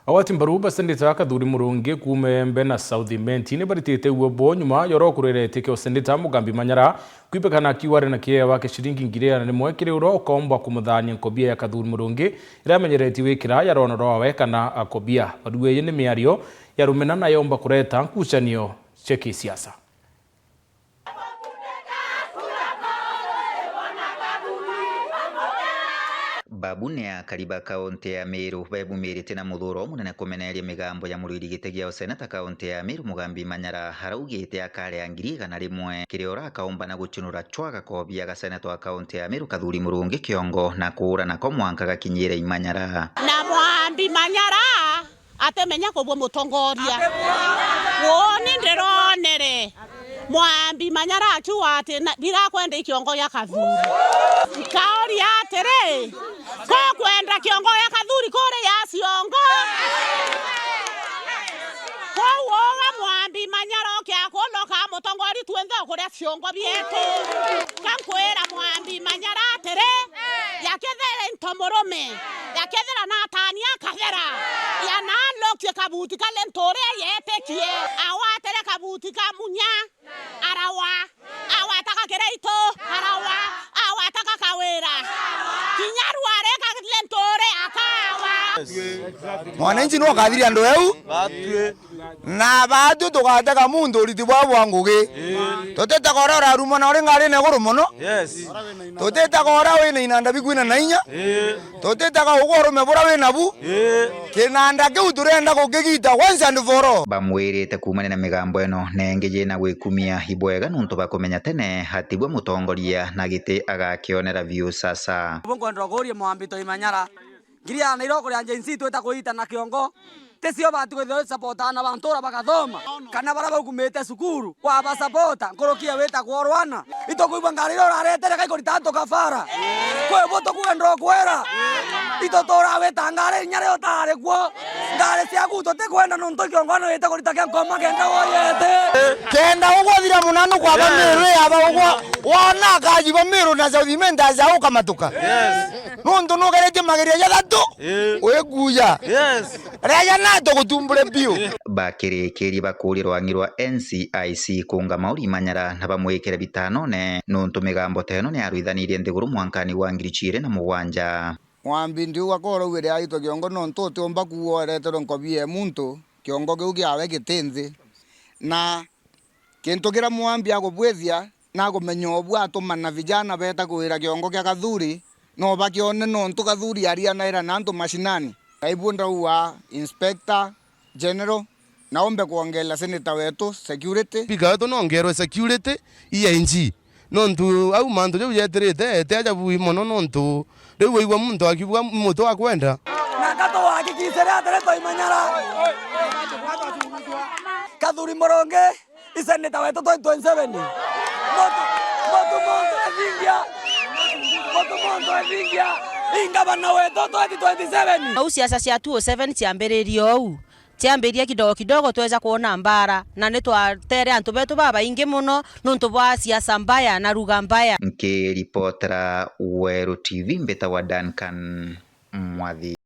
Awati mbaruba sendita Kathuri Murungi kumembe na South Menti ni baritete uobo nyuma yoro kurerete ke sendita Mugambi Manyara kwipekana kiware na kiya wake shiringi ngire na mwekire uro okomba kumuthania nkobia ya Kathuri Murungi iramenyereti wikira yaronoro wekana akobia baduwe yene miario ya rumena na yomba kureta nkucanio cheki siasa. Babune ya kariba kaunti ya Meru babumirite na muthuro munene kumeneria migambo ya muriri gitegia osenata kaunti ya Meru Mugambi Manyara haraugite akare ya ngiri igana rimwe kiriora akaumba na gucunura chwaga kobia gasenata wa kaunti ya Meru Kathuri Murungi kiongo na kuura na komwanka gakinyire Imanyara na Mugambi Manyara atemenya kobwo mutongoria woni ndironere Mugambi Manyara atuwate ndirakwenda ikiongo ya Kathuri kaori atere ko kwenda kiongo ya Kathuri kore ya ciongo ko woga Mugambi Manyara okiakoloka mutongori twende kuria ciongo bietu kankwera Mugambi Manyara atere yakethera ntomorome yakethera na tania kathera ya nalokye kabuti kale ntore yetekie awatere kabuti kamunya arawa awataka kereito arawa awataka kawera kinyarware kakile ntore akawa mwananchi no kathiri andu eu na batu tukataka mundu uriti bwa bwangugi tuteta korora rumo na uri ngari ne guru muno tuteta kora we na inanda bikwina na inya tuteta ka ugoro mebura we nabu kinanda ke uturenda kugigita once and for all bamwirite kumana na migambo eno nengeje na gwikumia ibwega nuntu bakumenya tene hatibwe mutongoria na gite agakionera view sasa bongo ndogorie mwambito Imanyara ngiria na iroko ya jensi tweta kuita na kiongo tesio batu kwetho supportana bantora bakathoma kana bara bakumete sukuru kwa ba supporta nkorokia weta kworwana itokuibwa ngariro raretere kaikori tanto kafara kwe boto kuendro kwera itotora weta ngare nyare otare kwo ngare cia guto te kwenda nonto kiongo no weta korita kya ngoma kenda woyete kenda ugwathira munano kwa bamire aba ugwa wona kaji bamiro na South Menti za ukamatuka nonto no garete mageria ya thatu weguya reya nato gutumbure bio bakirikiri bakurirwa ngirwa NCIC kunga mauri Manyara na bamwikire bitanone nuntu migambo teno ni aruithanirie ndiguru mwankani wa ngirichire na mugwanja Mugambi ndio akoro wire aito kiongo nonto tomba kuoretero nkobie muntu kiongo kiu kiawe gitinthi na kintu kira Mugambi agubwithia na gumenya obwato mana vijana beta kuira kiongo kya Kathuri no bakione nonto Kathuri aria naira nanto mashinani kaibunda wa inspector general naombe kuongela senator wetu security pika wetu nongerwe security ENG nontu au mantu je yeterete teja bui mono nontu rewe iwa muntu akibwa moto akwenda na kato wakikisere atere Imanyara Kathuri Murungi iseneta wetu 2027 moto avingia ingabana wetu 2027 au siasa cia 2007 ciambiririo au ciambiria kidogo kidogo tweza kuona mbara na nitwatere antu betu baba ingi muno nuntu bwa siasa mbaya na ruga mbaya nke reportera Weru TV mbeta wa Duncan Mwathi.